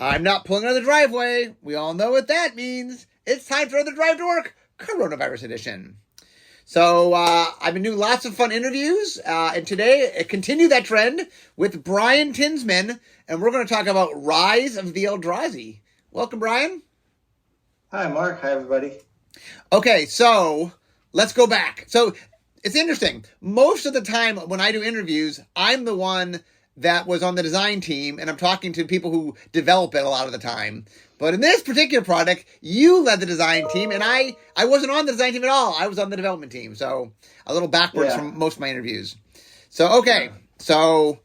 I'm not pulling out of the driveway. We all know what that means. It's time for the Drive to Work, Coronavirus Edition. So I've been doing lots of fun interviews, and today I continue that trend with Brian Tinsman, and we're going to talk about Rise of the Eldrazi. Welcome, Brian. Hi, Mark. Hi, everybody. Okay, so let's go back. So it's interesting. Most of the time when I do interviews, I'm the one that was on the design team, and I'm talking to people who develop it a lot of the time. But in this particular product, you led the design team, and I wasn't on the design team at all. I was on the development team, so a little backwards from most of my interviews. So, okay, so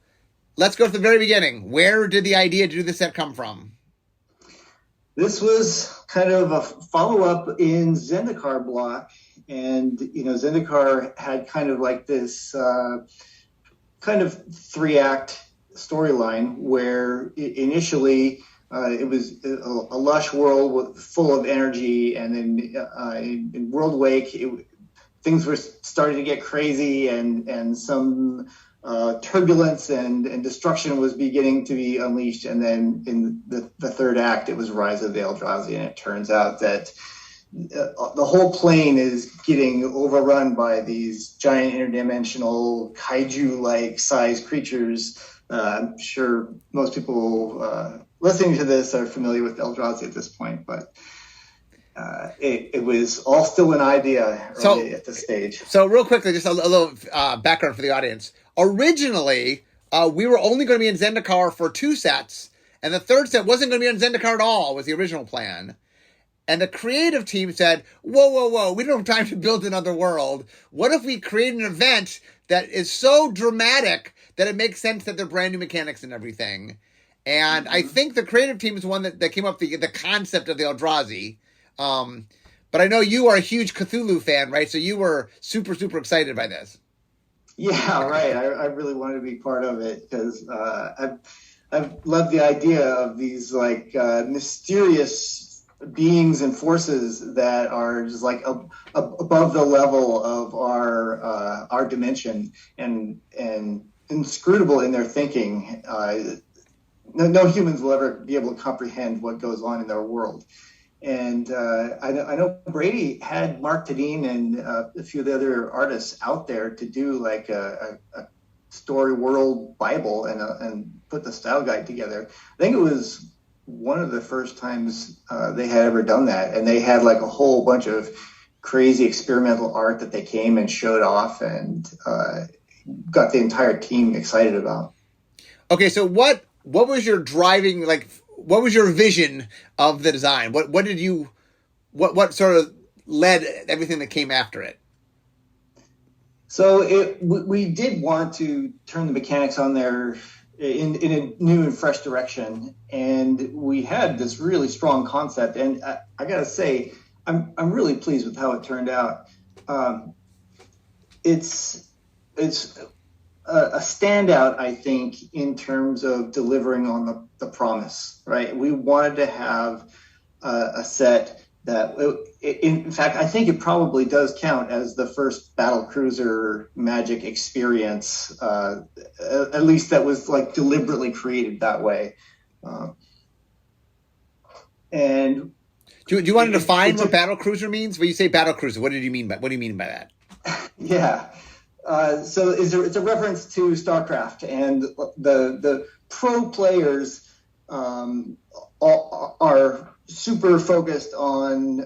let's go to the very beginning. Where did the idea to do this set come from? This was kind of a follow-up in Zendikar block, and, Zendikar had kind of like this kind of 3-act storyline where initially it was a lush world full of energy, and then in World Wake things were starting to get crazy, and some turbulence and destruction was beginning to be unleashed. And then in the third act, it was Rise of the Eldrazi, and it turns out that the whole plane is getting overrun by these giant interdimensional kaiju-like sized creatures. I'm sure most people listening to this are familiar with Eldrazi at this point, but it was all still an idea early at this stage. So real quickly, just a little background for the audience. Originally, we were only going to be in Zendikar for 2 sets, and the third set wasn't going to be on Zendikar at all, was the original plan. And the creative team said, whoa, we don't have time to build another world. What if we create an event that is so dramatic that it makes sense that they're brand new mechanics and everything? And I think the creative team is the one that came up with the concept of the Eldrazi. But I know you are a huge Cthulhu fan, right? So you were super, super excited by this. Yeah, right. I really wanted to be part of it because I've loved the idea of these like mysterious beings and forces that are just like above the level of our dimension and inscrutable in their thinking. No humans will ever be able to comprehend what goes on in their world. And I know Brady had Mark Tadine and a few of the other artists out there to do like a story world Bible and put the style guide together. I think it was one of the first times they had ever done that, and they had like a whole bunch of crazy experimental art that they came and showed off and got the entire team excited about. Okay, so what was your driving, like, what was your vision of the design? What sort of led everything that came after it? So we did want to turn the mechanics on there in a new and fresh direction, and we had this really strong concept, and I gotta say I'm really pleased with how it turned out. It's a standout, I think, in terms of delivering on the promise, right? We wanted to have a set that, in fact, I think it probably does count as the first battlecruiser Magic experience, at least that was like deliberately created that way. And do you want to define what battlecruiser means? When you say battlecruiser, what do you mean by that? Yeah. So it's a reference to StarCraft, and the pro players are super focused on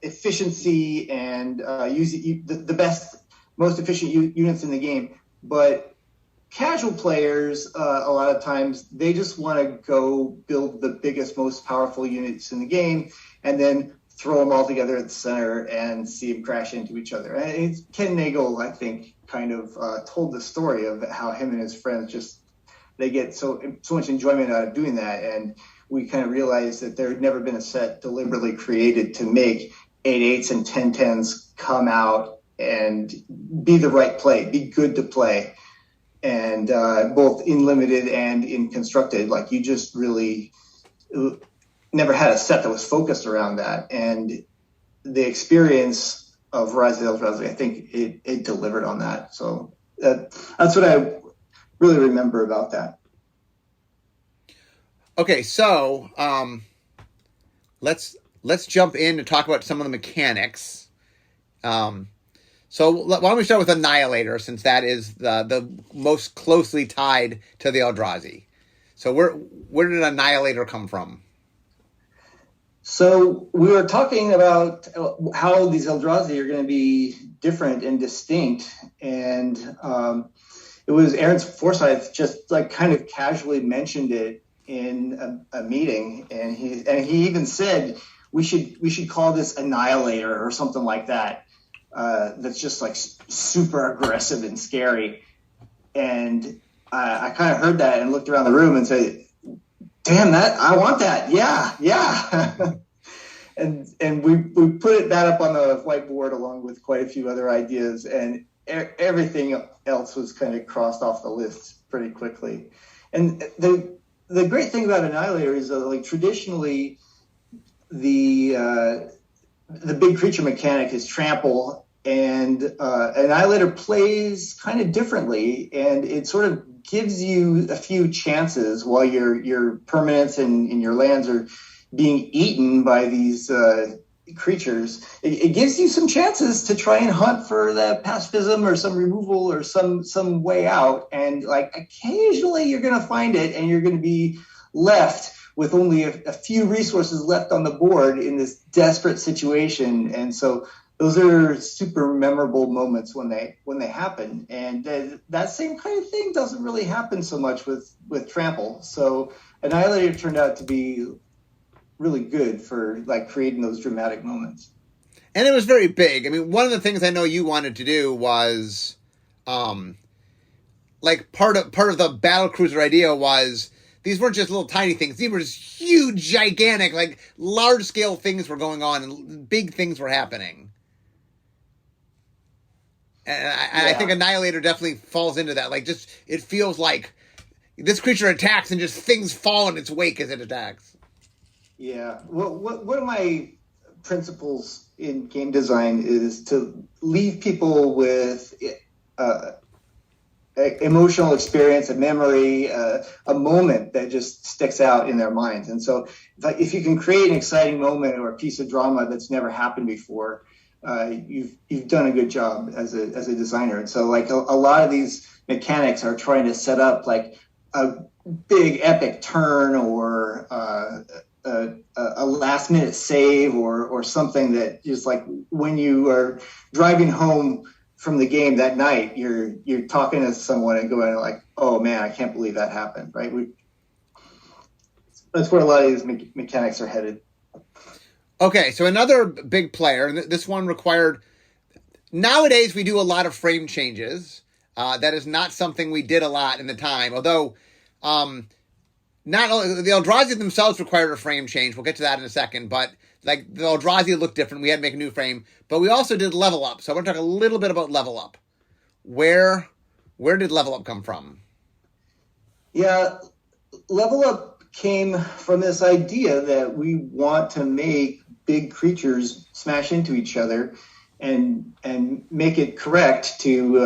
efficiency and using the best, most efficient units in the game. But casual players, a lot of times, they just want to go build the biggest, most powerful units in the game, and then throw them all together at the center and see them crash into each other. And Ken Nagel, I think, kind of told the story of how him and his friends they get so much enjoyment out of doing that. And we kind of realized that there had never been a set deliberately created to make 8/8s and 10/10s come out and be the right play, be good to play. And both in limited and in constructed, like you just really never had a set that was focused around that. And the experience of Rise of the Eldrazi, I think it delivered on that. So that's what I really remember about that. Okay, so let's jump in and talk about some of the mechanics. So why don't we start with Annihilator, since that is the most closely tied to the Eldrazi. So where did Annihilator come from? So we were talking about how these Eldrazi are going to be different and distinct, and it was Aaron's Forsyth just like kind of casually mentioned it in a meeting, and he even said we should call this Annihilator or something like that. That's just like super aggressive and scary, and I kind of heard that and looked around the room and said, damn, that I want that. Yeah. and we put that up on the whiteboard along with quite a few other ideas, and everything else was kind of crossed off the list pretty quickly. And the great thing about Annihilator is like traditionally the big creature mechanic is trample, and Annihilator plays kind of differently, and it sort of gives you a few chances while your permanents and your lands are being eaten by these creatures. It gives you some chances to try and hunt for that pacifism or some removal or some way out. And like occasionally you're going to find it, and you're going to be left with only a few resources left on the board in this desperate situation. And so those are super memorable moments when they happen, and that same kind of thing doesn't really happen so much with trample. So Annihilator turned out to be really good for like creating those dramatic moments. And it was very big. I mean, one of the things I know you wanted to do was, like part of the battle cruiser idea was these weren't just little tiny things; these were just huge, gigantic, like large scale things were going on, and big things were happening. And I think Annihilator definitely falls into that. Like, just it feels like this creature attacks and just things fall in its wake as it attacks. Yeah. Well, one of my principles in game design is to leave people with emotional experience, a memory, a moment that just sticks out in their minds. And so if you can create an exciting moment or a piece of drama that's never happened before, you've done a good job as a designer. And so like a lot of these mechanics are trying to set up like a big epic turn or a last minute save or something that just like when you are driving home from the game that night, you're talking to someone and going like, oh man, I can't believe that happened, right? That's where a lot of these mechanics are headed. Okay, so another big player, and this one required... Nowadays, we do a lot of frame changes. That is not something we did a lot in the time, although not only the Eldrazi themselves required a frame change. We'll get to that in a second, but like the Eldrazi looked different. We had to make a new frame, but we also did level up. So I want to talk a little bit about level up. Where did level up come from? Yeah, level up came from this idea that we want to make big creatures smash into each other and make it correct to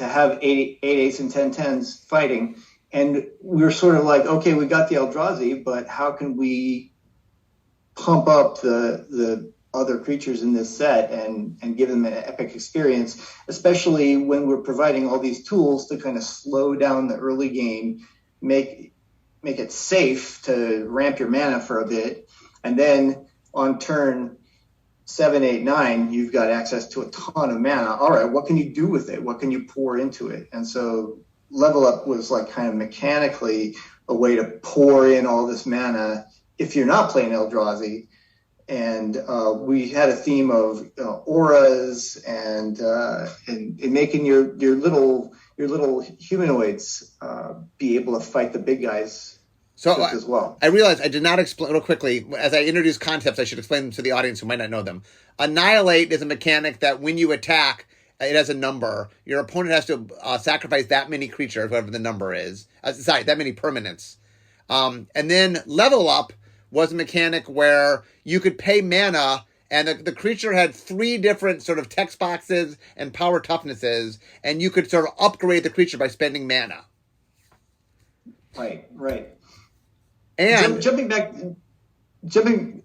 have 8/8s and 10/10s fighting. And we were sort of like, okay, we got the Eldrazi, but how can we pump up the other creatures in this set and give them an epic experience, especially when we're providing all these tools to kind of slow down the early game, make it safe to ramp your mana for a bit, and then on turn 7, 8, 9, you've got access to a ton of mana. All right, what can you do with it? What can you pour into it? And so level up was like kind of mechanically a way to pour in all this mana if you're not playing Eldrazi. And we had a theme of auras and making your little humanoids be able to fight the big guys. So as well. I realized I did not explain real quickly. As I introduce concepts, I should explain them to the audience who might not know them. Annihilate is a mechanic that when you attack, it has a number. Your opponent has to sacrifice that many creatures, whatever the number is. That many permanents. And then level up was a mechanic where you could pay mana, and the creature had 3 different sort of text boxes and power toughnesses, and you could sort of upgrade the creature by spending mana. Right. And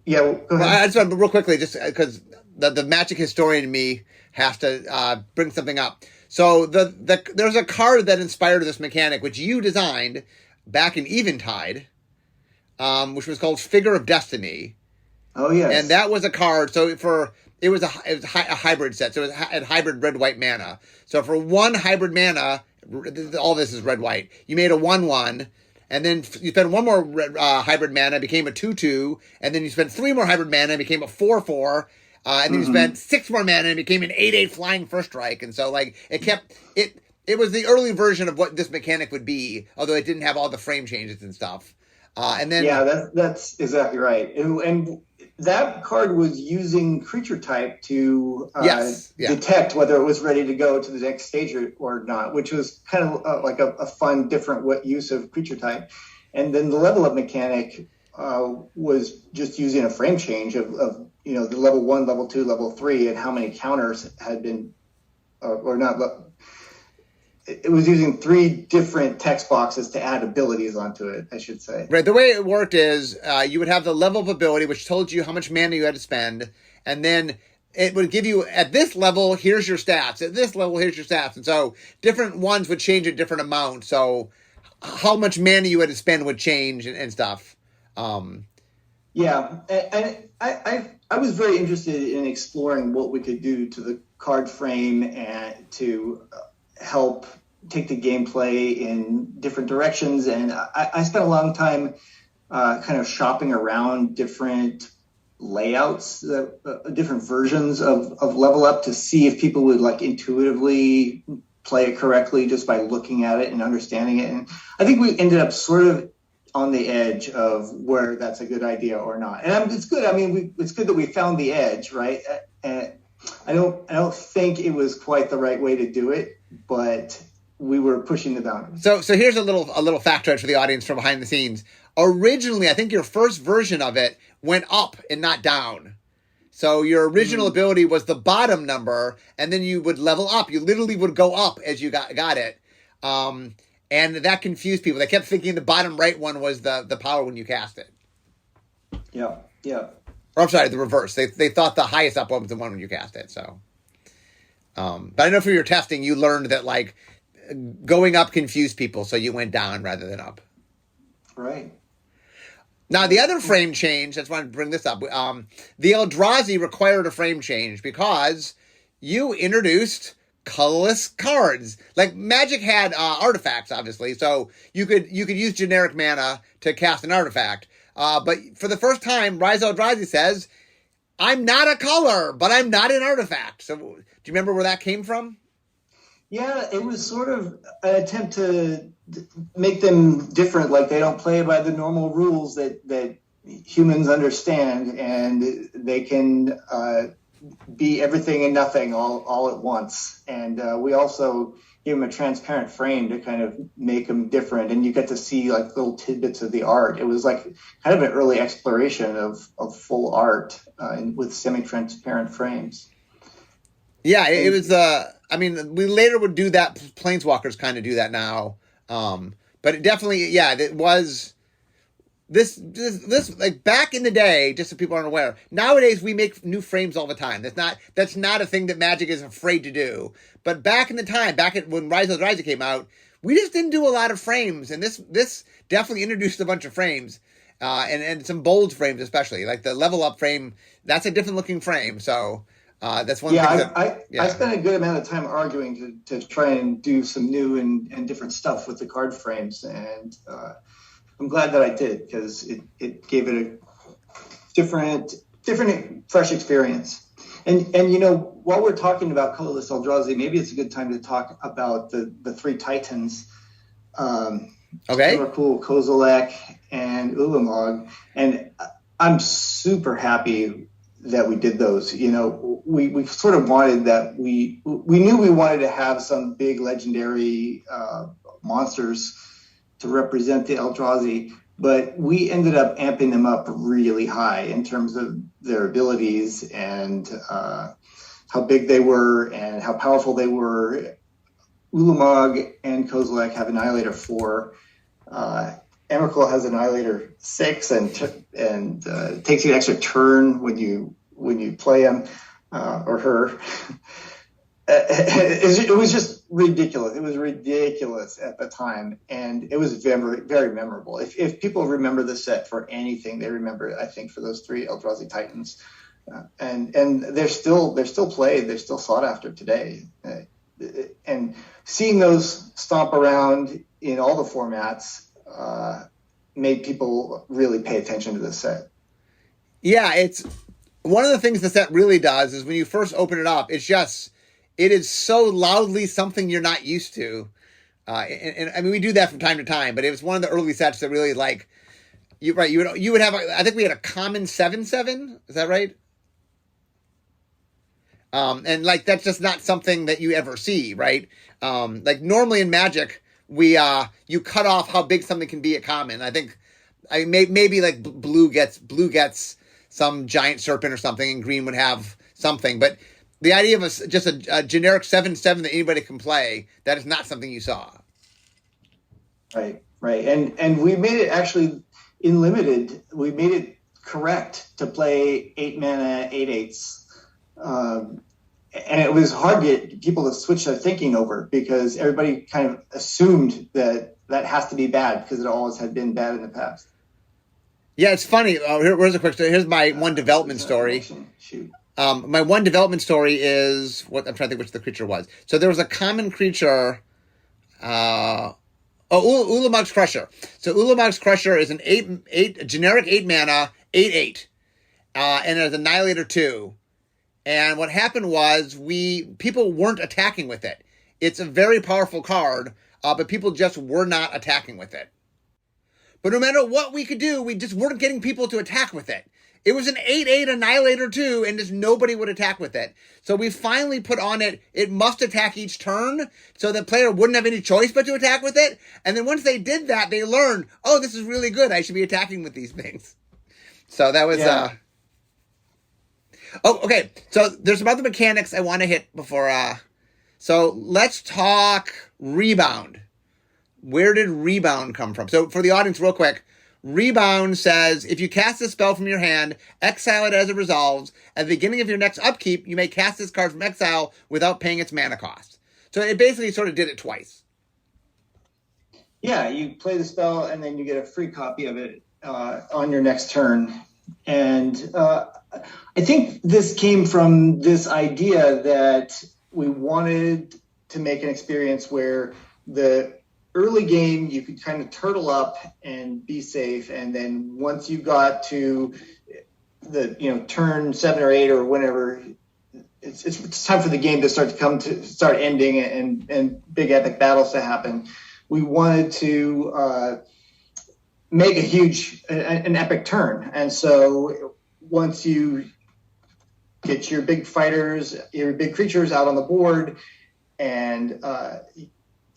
yeah, go ahead. I just want real quickly, just because the Magic historian in me has to bring something up. So there's a card that inspired this mechanic, which you designed back in Eventide, which was called Figure of Destiny. Oh yes, and that was a card. So it was a hybrid set. So it had hybrid red-white mana. So for one hybrid mana, all this is red-white. You made a 1/1. And then you spent one more hybrid mana, became a 2/2, and then you spent 3 more hybrid mana, and became a 4/4, and then you spent 6 more mana, and became an 8/8 flying first strike. And so, like, it was the early version of what this mechanic would be, although it didn't have all the frame changes and stuff. And then that's exactly right. And that card was using creature type to detect whether it was ready to go to the next stage or not, which was kind of like a fun, different use of creature type. And then the level up mechanic was just using a frame change of the level 1, level 2, level 3, and how many counters had been or not. It was using 3 different text boxes to add abilities onto it, I should say. Right. The way it worked is you would have the level of ability, which told you how much mana you had to spend. And then it would give you, at this level, here's your stats. At this level, here's your stats. And so different ones would change at different amounts. So how much mana you had to spend would change and stuff. Yeah. And I was very interested in exploring what we could do to the card frame and to help take the gameplay in different directions. And I spent a long time kind of shopping around different layouts, different versions of Level Up to see if people would like intuitively play it correctly just by looking at it and understanding it. And I think we ended up sort of on the edge of where that's a good idea or not. And it's good. I mean, it's good that we found the edge, right? And I don't think it was quite the right way to do it, but we were pushing the boundaries. So here's a little factoid for the audience from behind the scenes. Originally, I think your first version of it went up and not down. So your original ability was the bottom number, and then you would level up. You literally would go up as you got it. And that confused people. They kept thinking the bottom right one was the power when you cast it. Yeah. Or I'm sorry, the reverse. They thought the highest up one was the one when you cast it. So, but I know for your testing, you learned that like going up confused people, so you went down rather than up. Right. Now the other frame change. That's why I wanted to bring this up. The Eldrazi required a frame change because you introduced colorless cards. Like Magic had artifacts, obviously, so you could use generic mana to cast an artifact. But for the first time, Rise Eldrazi says, "I'm not a color, but I'm not an artifact." So, do you remember where that came from? Yeah, it was sort of an attempt to make them different. Like they don't play by the normal rules that humans understand, and they can be everything and nothing all at once. And we also give them a transparent frame to kind of make them different, and you get to see like little tidbits of the art. It was like kind of an early exploration of full art with semi-transparent frames. Yeah, it was. I mean, we later would do that. Planeswalkers kind of do that now, but it definitely, yeah, it was. This like back in the day, just so people aren't aware, nowadays we make new frames all the time. That's not a thing that Magic is afraid to do. But back in the time, when Rise of the Rising came out, we just didn't do a lot of frames, and this definitely introduced a bunch of frames, and some bold frames especially, like the level up frame. That's a different looking frame, so that's one. I spent a good amount of time arguing to try and do some new and different stuff with the card frames, and I'm glad that I did because it gave it a different, fresh experience. And while we're talking about colorless Eldrazi, maybe it's a good time to talk about the 3 Titans. Okay. Emrakul, Kozilek, and Ulamog. And I'm super happy that we did those. We sort of wanted that. We knew we wanted to have some big legendary monsters to represent the Eldrazi, but we ended up amping them up really high in terms of their abilities and how big they were and how powerful they were. Ulamog and Kozilek have Annihilator 4, Emrakul has Annihilator 6 and takes you an extra turn when you play him or her. It was just ridiculous. It was ridiculous at the time, and it was very, very memorable. If people remember the set for anything, they remember it, I think, for those 3 Eldrazi Titans. And they're still played. They're still sought after today. And seeing those stomp around in all the formats made people really pay attention to this set. Yeah, it's one of the things the set really does is when you first open it up, it is so loudly something you're not used to. And I mean, we do that from time to time, but it was one of the early sets that really you would have, I think we had a common 7/7. Is that right? And that's just not something that you ever see, right? Normally in Magic, you cut off how big something can be at common. I think, maybe blue gets some giant serpent or something, and green would have something. But the idea of just a generic 7/7 that anybody can play, that is not something you saw. Right. And we made it actually in limited. We made it correct to play 8 mana 8/8s. And it was hard to get people to switch their thinking over because everybody kind of assumed that has to be bad because it always had been bad in the past. Yeah, it's funny. Here's a quick story. Here's my one development story. Shoot. My one development story is what I'm trying to think which the creature was. So there was a common creature, Ulamog's Crusher. So Ulamog's Crusher is an generic 8 mana, 8/8, and it has Annihilator 2. And what happened was people weren't attacking with it. It's a very powerful card, but people just were not attacking with it. But no matter what we could do, we just weren't getting people to attack with it. It was an 8/8 Annihilator 2, and just nobody would attack with it. So we finally put on it must attack each turn, so the player wouldn't have any choice but to attack with it. And then once they did that, they learned, oh, this is really good. I should be attacking with these things. So that was... Yeah. Oh, okay. So there's some other mechanics I want to hit before... So let's talk Rebound. Where did Rebound come from? So for the audience, real quick, Rebound says, if you cast a spell from your hand, exile it as it resolves. At the beginning of your next upkeep, you may cast this card from exile without paying its mana cost. So it basically sort of did it twice. Yeah, you play the spell, and then you get a free copy of it on your next turn. And I think this came from this idea that we wanted to make an experience where the early game you could kind of turtle up and be safe, and then once you got to the turn 7 or 8 or whenever, it's time for the game to start ending and big epic battles to happen. We wanted to make an epic turn, and so once you get your big fighters, your big creatures out on the board, and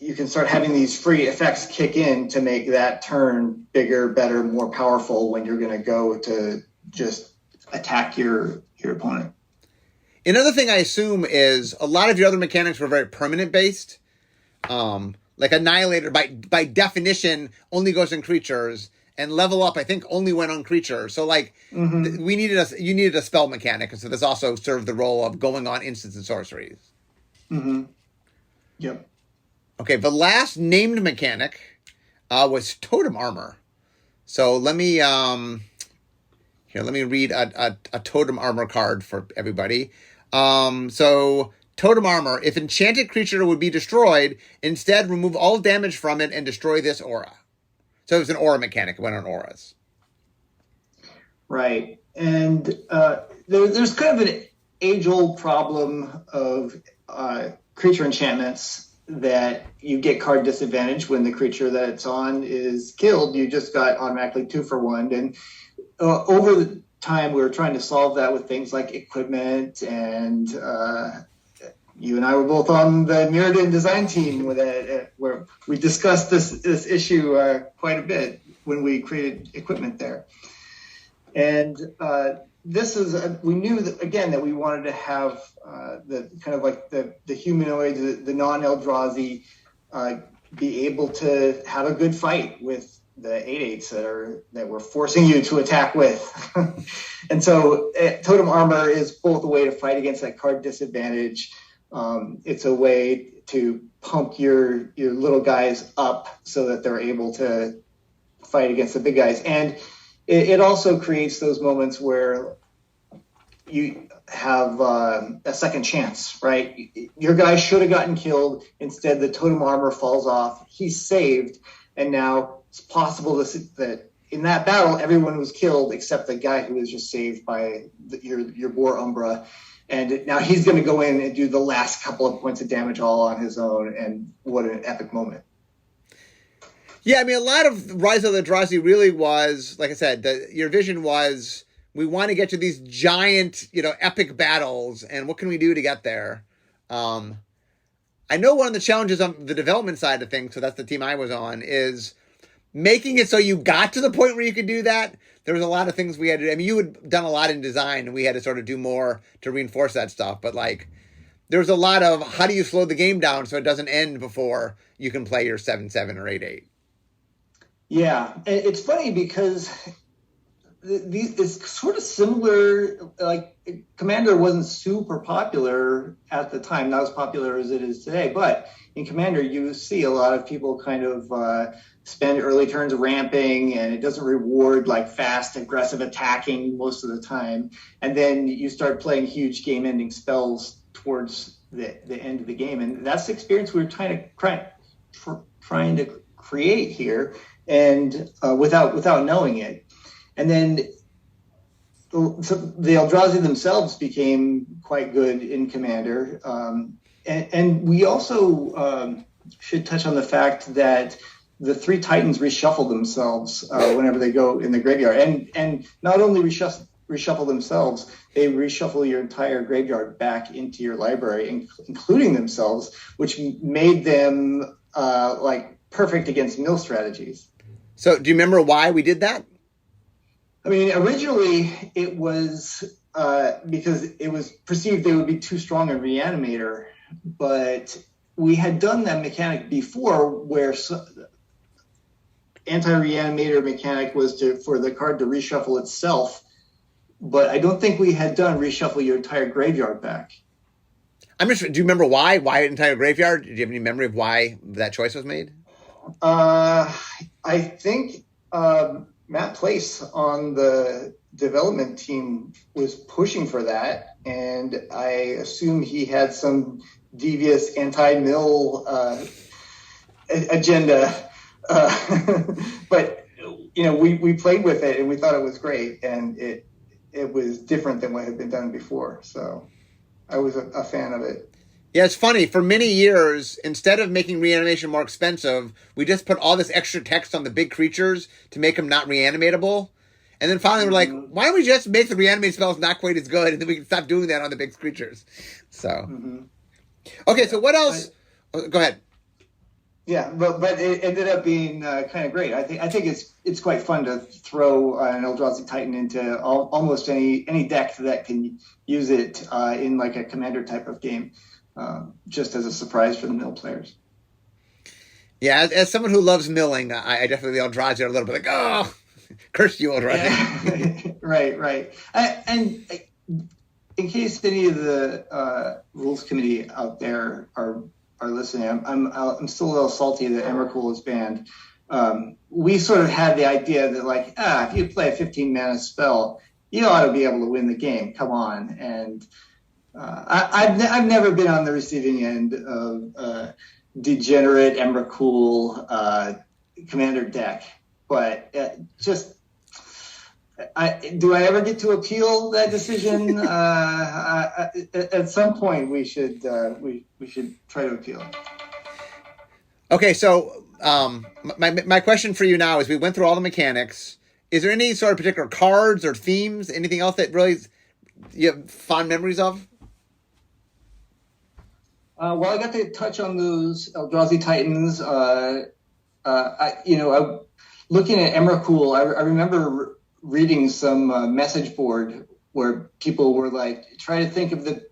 you can start having these free effects kick in to make that turn bigger, better, more powerful when you're going to go to just attack your opponent. Another thing I assume is a lot of your other mechanics were very permanent based. Like Annihilator, by definition, only goes in creatures, and Level Up, I think, only went on creatures. So, you needed a spell mechanic, and so this also served the role of going on instants and sorceries. Mm-hmm. Yep. Okay, the last named mechanic was Totem Armor. So let me read a Totem Armor card for everybody. So Totem Armor, if enchanted creature would be destroyed, instead remove all damage from it and destroy this aura. So it was an aura mechanic. It went on auras. Right. And there's kind of an age-old problem of creature enchantments that you get card disadvantage when the creature that it's on is killed. You just got automatically 2 for 1. And over the time, we were trying to solve that with things like equipment, and you and I were both on the Mirrodin design team where we discussed this issue quite a bit when we created equipment there. And we knew that, again, that we wanted to have the kind of like the humanoid, the non-Eldrazi, be able to have a good fight with the 8/8s that we're forcing you to attack with. And so Totem Armor is both a way to fight against that card disadvantage. It's a way to pump your little guys up so that they're able to fight against the big guys. And it also creates those moments where you have a second chance, right? Your guy should have gotten killed. Instead, the Totem Armor falls off. He's saved. And now it's possible that in that battle, everyone was killed except the guy who was just saved by your Boar Umbra. And now he's going to go in and do the last couple of points of damage all on his own. And what an epic moment. Yeah, I mean, a lot of Rise of the Eldrazi really was, like I said, your vision was, we want to get to these giant, epic battles, and what can we do to get there? I know one of the challenges on the development side of things, so that's the team I was on, is making it so you got to the point where you could do that. There was a lot of things we had to do. I mean, you had done a lot in design, and we had to sort of do more to reinforce that stuff. But, there was a lot of, how do you slow the game down so it doesn't end before you can play your 7/7 or 8/8? Yeah, it's funny because it's sort of similar. Like, Commander wasn't super popular at the time, not as popular as it is today. But in Commander, you see a lot of people kind of spend early turns ramping, and it doesn't reward fast, aggressive attacking most of the time. And then you start playing huge game-ending spells towards the end of the game, and that's the experience we were trying to create here, and without knowing it. And then so the Eldrazi themselves became quite good in Commander. And we also should touch on the fact that the 3 Titans reshuffle themselves whenever they go in the graveyard. And not only reshuffle themselves, they reshuffle your entire graveyard back into your library, including themselves, which made them perfect against mill strategies. So do you remember why we did that? I mean, originally it was because it was perceived they would be too strong in Reanimator, but we had done that mechanic before where anti-Reanimator mechanic was for the card to reshuffle itself, but I don't think we had done reshuffle your entire graveyard back. Do you remember why? Why entire graveyard? Do you have any memory of why that choice was made? I think Matt Place on the development team was pushing for that, and I assume he had some devious anti-mill agenda. But we played with it, and we thought it was great, and it was different than what had been done before. So I was a fan of it. Yeah, it's funny. For many years, instead of making reanimation more expensive, we just put all this extra text on the big creatures to make them not reanimatable. And then finally we're like, why don't we just make the reanimate spells not quite as good, and then we can stop doing that on the big creatures. So, Okay, so what else? Go ahead. Yeah, but it ended up being kind of great. I think it's quite fun to throw an Eldrazi Titan into almost any deck that can use it in a Commander type of game. Just as a surprise for the mill players. Yeah, as someone who loves milling, I definitely the Eldrazi are a little bit oh, curse you, Eldrazi. Yeah. Right. And in case any of the rules committee out there are listening, I'm still a little salty that Emrakul is banned. We sort of had the idea that if you play a 15 mana spell, you ought to be able to win the game. Come on. And I've never been on the receiving end of degenerate Emrakul Commander deck, but do I ever get to appeal that decision? At some point, we should try to appeal. Okay, so my question for you now is: we went through all the mechanics. Is there any sort of particular cards or themes, anything else that really you have fond memories of? Well, I got to touch on those Eldrazi Titans. Looking at Emrakul, I remember reading some message board where people were try to think of the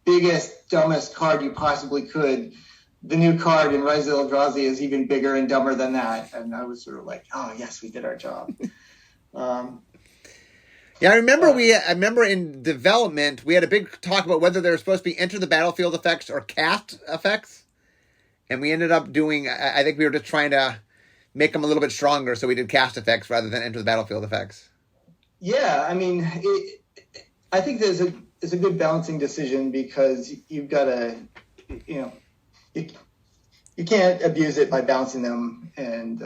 biggest, dumbest card you possibly could the new card in Rise of Eldrazi is even bigger and dumber than that. And I was sort of like, oh yes, we did our job. Yeah, I remember in development we had a big talk about whether they were supposed to be enter the battlefield effects or cast effects, and we ended up doing. I think we were just trying to make them a little bit stronger, so we did cast effects rather than enter the battlefield effects. Yeah, I mean, I think it's a good balancing decision because you've got to, you can't abuse it by bouncing them, and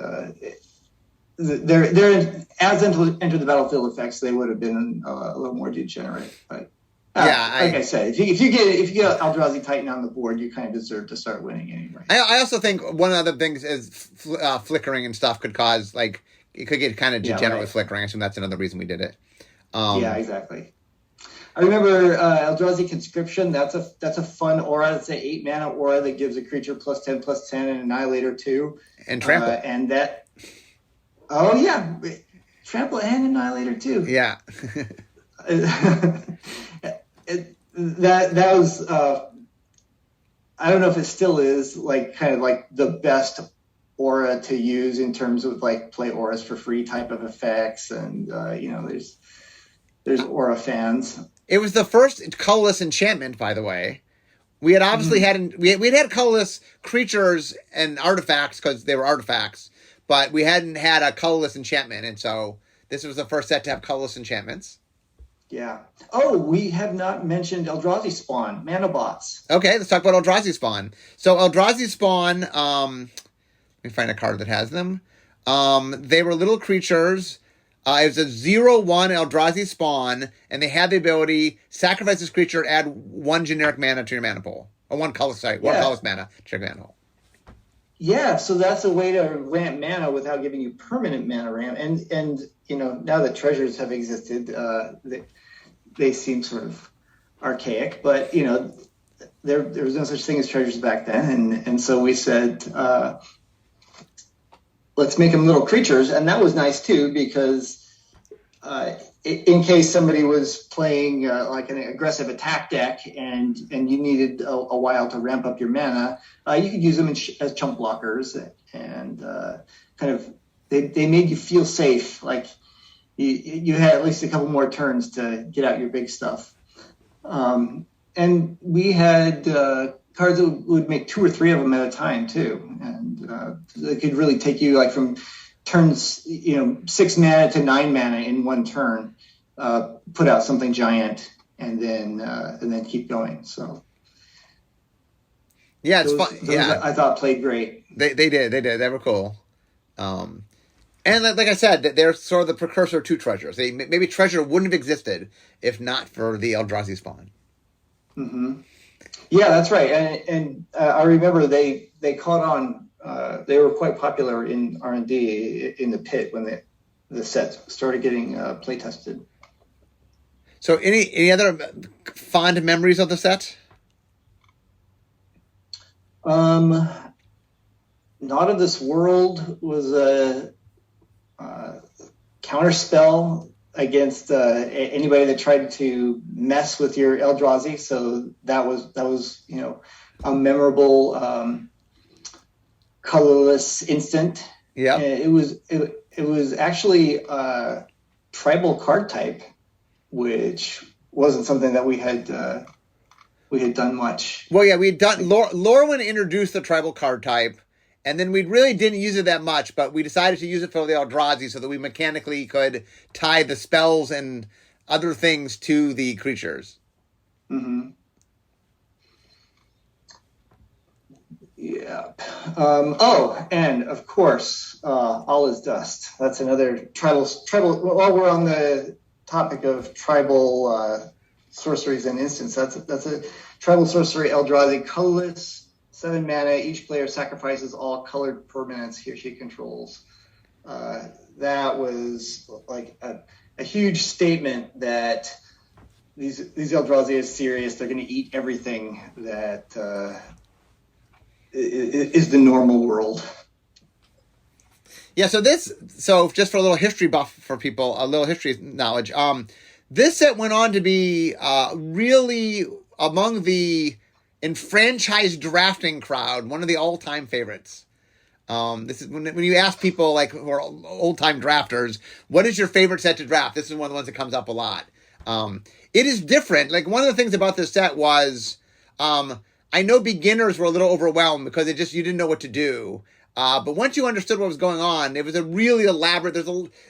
they're as enter the battlefield effects, they would have been a little more degenerate. But like I said, if you get Eldrazi Titan on the board, you kind of deserve to start winning anyway. I also think one of the things is flickering and stuff could cause it could get kind of degenerate with flickering. I assume that's another reason we did it. Yeah, exactly. I remember Eldrazi Conscription. That's a fun aura. It's an 8 mana aura that gives a creature +10/+10 and Annihilator 2. And Trample. And that. Oh yeah, Trample and Annihilator 2. Yeah. that was. I don't know if it still is kind of the best aura to use in terms of play auras for free type of effects, and there's aura fans. It was the first colorless enchantment, by the way. We had obviously we'd had colorless creatures and artifacts because they were artifacts, but we hadn't had a colorless enchantment, and so this was the first set to have colorless enchantments. Yeah. Oh, we have not mentioned Eldrazi Spawn, mana bots. Okay, let's talk about Eldrazi Spawn. So Eldrazi Spawn, let me find a card that has them. They were little creatures. It was a 0/1 Eldrazi Spawn, and they had the ability sacrifice this creature, add 1 generic mana to your mana pool, or 1 colorless mana to your mana pool. Yeah, so that's a way to ramp mana without giving you permanent mana ramp. And now that treasures have existed, they seem sort of archaic, but there was no such thing as treasures back then, and so we said, let's make them little creatures, and that was nice too because in case somebody was playing an aggressive attack deck and you needed a while to ramp up your mana, you could use them as chump blockers, and they made you feel safe, like you had at least a couple more turns to get out your big stuff. And we had cards that would make 2 or 3 of them at a time too, and they could really take you from turns 6 mana to 9 mana in one turn, put out something giant, and then keep going. So yeah, it's fun. Yeah, I thought played great. They did. They were cool. And like I said, they're sort of the precursor to treasures. Maybe treasure wouldn't have existed if not for the Eldrazi Spawn. Mm-hmm. Yeah, that's right. And I remember they caught on. They were quite popular in R&D in the pit when the set started getting play tested. So any other fond memories of the set? Not of This World was a counterspell against anybody that tried to mess with your Eldrazi. So that was a memorable colorless instant. Yeah, it was actually tribal card type, which wasn't something that we had done much. Well, yeah, we had done. Lorwyn introduced the tribal card type, and then we really didn't use it that much, but we decided to use it for the Eldrazi so that we mechanically could tie the spells and other things to the creatures. Mm-hmm. Yeah. And of course, All Is Dust. That's another tribal. While we're on the topic of tribal sorceries and instants, that's a tribal sorcery Eldrazi, colorless, 7 mana. Each player sacrifices all colored permanents he or she controls. That was a huge statement that these Eldrazi is serious. They're going to eat everything that is the normal world. Yeah, so just for a little history buff for people, a little history knowledge, this set went on to be really among the in franchise drafting crowd, one of the all-time favorites. This is when you ask people like who are old-time drafters, what is your favorite set to draft? This is one of the ones that comes up a lot. It is different. Like one of the things about this set was, I know beginners were a little overwhelmed because you didn't know what to do. But once you understood what was going on, it was a really elaborate. It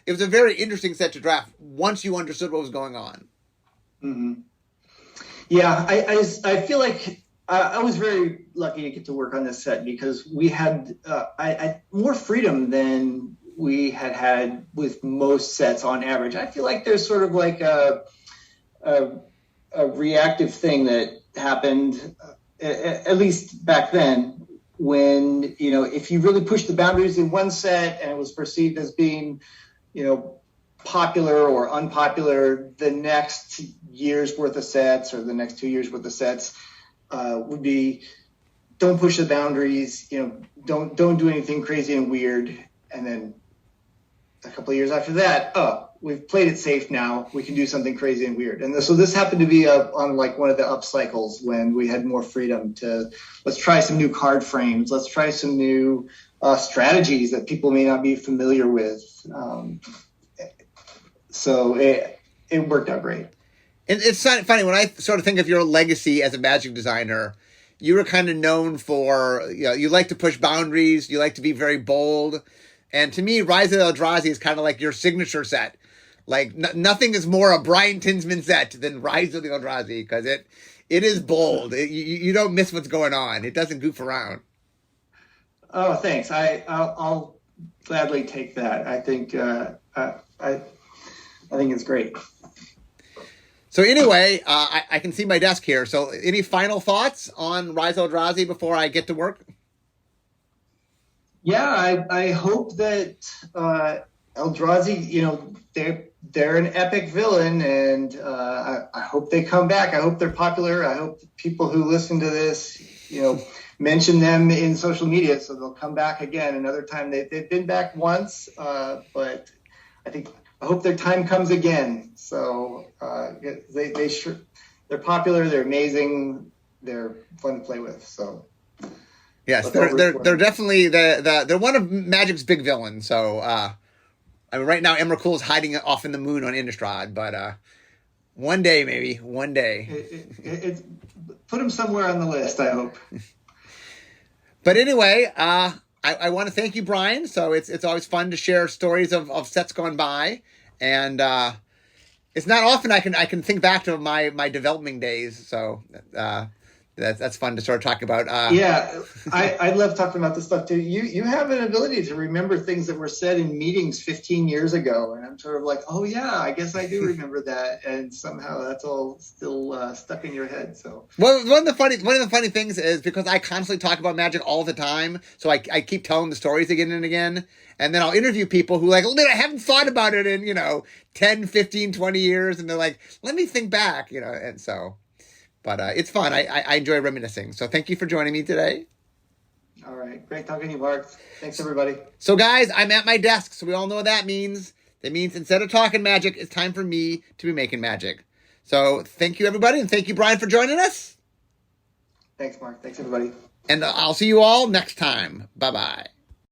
was a very interesting set to draft once you understood what was going on. Mm-hmm. Yeah, I feel like I was very lucky to get to work on this set because we had more freedom than we had with most sets on average. I feel like there's sort of like a reactive thing that happened, at least back then, when, if you really pushed the boundaries in one set and it was perceived as being, popular or unpopular, the next year's worth of sets or the next 2 years worth of sets would be, don't push the boundaries, don't do anything crazy and weird. And then a couple of years after that, we've played it safe now, we can do something crazy and weird. And so this happened to be on like one of the up cycles when we had more freedom to, let's try some new card frames, let's try some new strategies that people may not be familiar with. So it worked out great. And it's funny, when I sort of think of your legacy as a Magic designer, you were kind of known for, you like to push boundaries, you like to be very bold. And to me, Rise of the Eldrazi is kind of like your signature set. Like, nothing is more a Brian Tinsman set than Rise of the Eldrazi, because it is bold. You don't miss what's going on. It doesn't goof around. Oh, thanks. I'll gladly take that. I think I think it's great. So anyway, I can see my desk here. So any final thoughts on Rise of Eldrazi before I get to work? Yeah, I hope that Eldrazi, they're an epic villain, and I hope they come back. I hope they're popular. I hope people who listen to this, mention them in social media so they'll come back again another time. They've been back once, but I hope their time comes again. So they're popular, they're amazing, they're fun to play with. So yes, they're definitely they're one of Magic's big villains. So right now Emrakul is hiding off in the moon on Innistrad, but one day, maybe one day, put him somewhere on the list, I hope. But anyway, I want to thank you, Brian. So it's always fun to share stories of sets gone by, and it's not often I can think back to my developing days. So that's fun to start talking about. Yeah, I love talking about this stuff too. You have an ability to remember things that were said in meetings 15 years ago, and I'm sort of like, oh yeah, I guess I do remember that, and somehow that's all still stuck in your head. So well, one of the funny things is because I constantly talk about Magic all the time, so I keep telling the stories again and again, and then I'll interview people who I haven't thought about it in 10, 15, 20 years, and they're like, let me think back, and so. But it's fun. I enjoy reminiscing. So thank you for joining me today. All right. Great talking to you, Mark. Thanks, everybody. So, guys, I'm at my desk, so we all know what that means. That means instead of talking magic, it's time for me to be making magic. So thank you, everybody, and thank you, Brian, for joining us. Thanks, Mark. Thanks, everybody. And I'll see you all next time. Bye-bye.